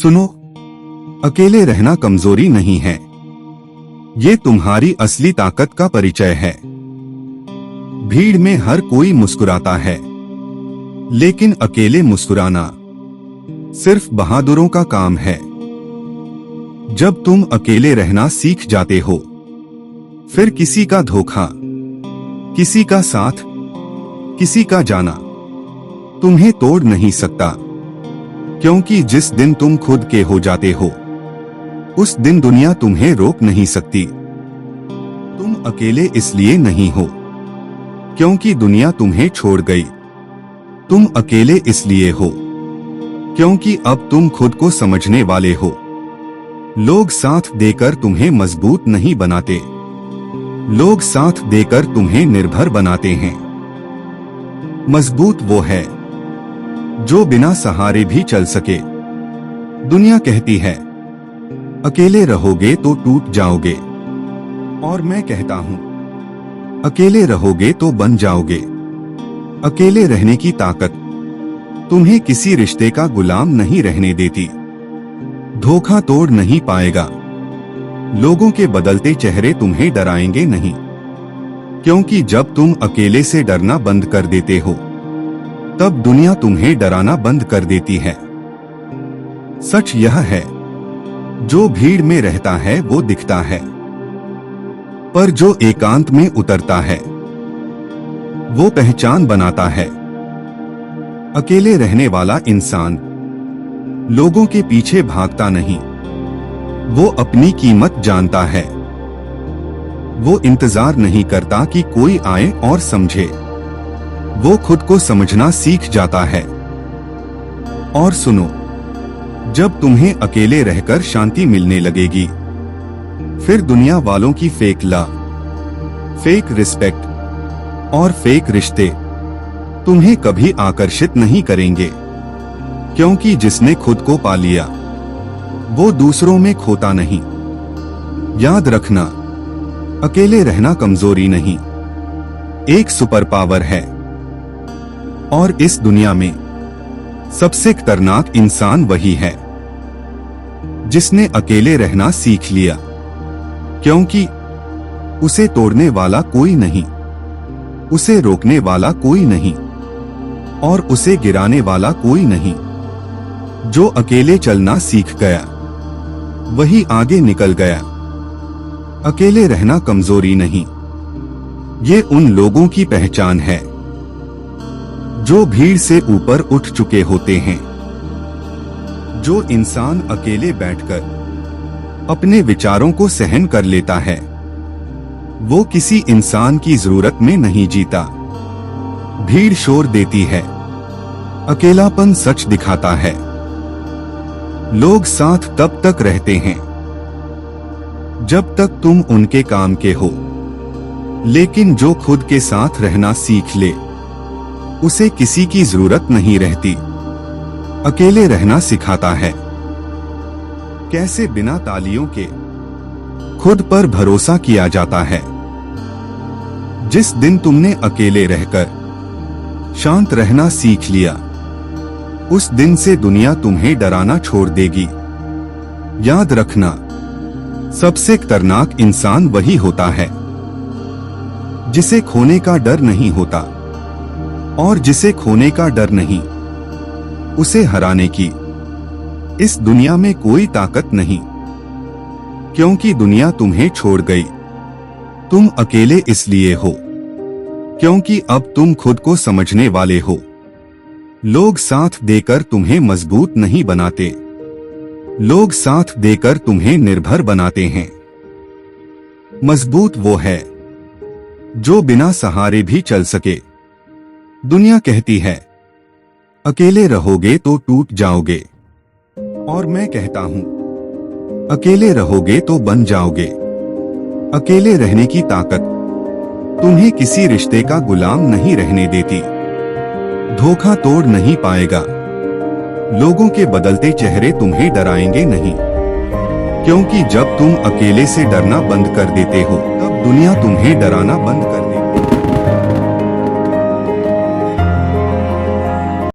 सुनो, अकेले रहना कमजोरी नहीं है, ये तुम्हारी असली ताकत का परिचय है। भीड़ में हर कोई मुस्कुराता है, लेकिन अकेले मुस्कुराना सिर्फ बहादुरों का काम है। जब तुम अकेले रहना सीख जाते हो, फिर किसी का धोखा, किसी का साथ, किसी का जाना तुम्हें तोड़ नहीं सकता, क्योंकि जिस दिन तुम खुद के हो जाते हो, उस दिन दुनिया तुम्हें रोक नहीं सकती। तुम अकेले इसलिए नहीं हो क्योंकि दुनिया तुम्हें छोड़ गई, तुम अकेले इसलिए हो क्योंकि अब तुम खुद को समझने वाले हो। लोग साथ देकर तुम्हें मजबूत नहीं बनाते, लोग साथ देकर तुम्हें निर्भर बनाते हैं। मजबूत वो है जो बिना सहारे भी चल सके। दुनिया कहती है अकेले रहोगे तो टूट जाओगे, और मैं कहता हूं अकेले रहोगे तो बन जाओगे। अकेले रहने की ताकत तुम्हें किसी रिश्ते का गुलाम नहीं रहने देती, धोखा तोड़ नहीं पाएगा। लोगों के बदलते चेहरे तुम्हें डराएंगे नहीं, क्योंकि जब तुम अकेले से डरना बंद कर देते हो, तब दुनिया तुम्हें डराना बंद कर देती है। सच यह है, जो भीड़ में रहता है वो दिखता है, पर जो एकांत में उतरता है वो पहचान बनाता है। अकेले रहने वाला इंसान लोगों के पीछे भागता नहीं, वो अपनी कीमत जानता है। वो इंतजार नहीं करता कि कोई आए और समझे, वो खुद को समझना सीख जाता है। और सुनो, जब तुम्हें अकेले रहकर शांति मिलने लगेगी, फिर दुनिया वालों की फेक लव, फेक रिस्पेक्ट और फेक रिश्ते तुम्हें कभी आकर्षित नहीं करेंगे, क्योंकि जिसने खुद को पा लिया वो दूसरों में खोता नहीं। याद रखना, अकेले रहना कमजोरी नहीं, एक सुपर पावर है। और इस दुनिया में सबसे खतरनाक इंसान वही है जिसने अकेले रहना सीख लिया, क्योंकि उसे तोड़ने वाला कोई नहीं, उसे रोकने वाला कोई नहीं, और उसे गिराने वाला कोई नहीं। जो अकेले चलना सीख गया वही आगे निकल गया। अकेले रहना कमजोरी नहीं, ये उन लोगों की पहचान है जो भीड़ से ऊपर उठ चुके होते हैं। जो इंसान अकेले बैठकर अपने विचारों को सहन कर लेता है, वो किसी इंसान की जरूरत में नहीं जीता। भीड़ शोर देती है, अकेलापन सच दिखाता है। लोग साथ तब तक रहते हैं जब तक तुम उनके काम के हो, लेकिन जो खुद के साथ रहना सीख ले, उसे किसी की जरूरत नहीं रहती। अकेले रहना सिखाता है कैसे बिना तालियों के खुद पर भरोसा किया जाता है। जिस दिन तुमने अकेले रहकर शांत रहना सीख लिया, उस दिन से दुनिया तुम्हें डराना छोड़ देगी। याद रखना, सबसे खतरनाक इंसान वही होता है जिसे खोने का डर नहीं होता, और जिसे खोने का डर नहीं, उसे हराने की इस दुनिया में कोई ताकत नहीं, क्योंकि दुनिया तुम्हें छोड़ गई। तुम अकेले इसलिए हो क्योंकि अब तुम खुद को समझने वाले हो। लोग साथ देकर तुम्हें मजबूत नहीं बनाते, लोग साथ देकर तुम्हें निर्भर बनाते हैं। मजबूत वो है जो बिना सहारे भी चल सके। दुनिया कहती है अकेले रहोगे तो टूट जाओगे, और मैं कहता हूं अकेले रहोगे तो बन जाओगे। अकेले रहने की ताकत तुम्हें किसी रिश्ते का गुलाम नहीं रहने देती, धोखा तोड़ नहीं पाएगा। लोगों के बदलते चेहरे तुम्हें डराएंगे नहीं, क्योंकि जब तुम अकेले से डरना बंद कर देते हो, तब दुनिया तुम्हें डराना बंद कर